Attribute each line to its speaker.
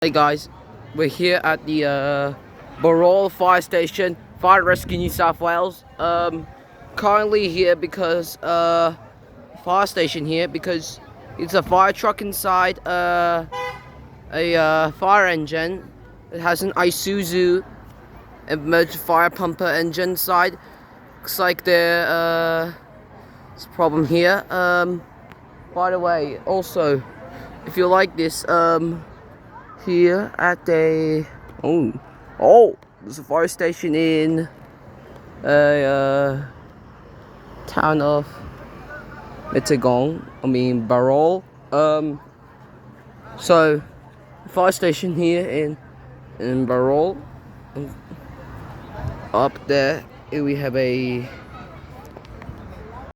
Speaker 1: Hey guys, we're here at the Bowral Fire Station, Fire Rescue New South Wales. Currently here because fire station here because it's a fire truck inside a fire engine. It has an Isuzu emergency fire pumper engine side. Looks like there's a problem here. By the way, also if you like this here at a there's a fire station in a town of Bowral. So fire station here in Bowral. Up there we have a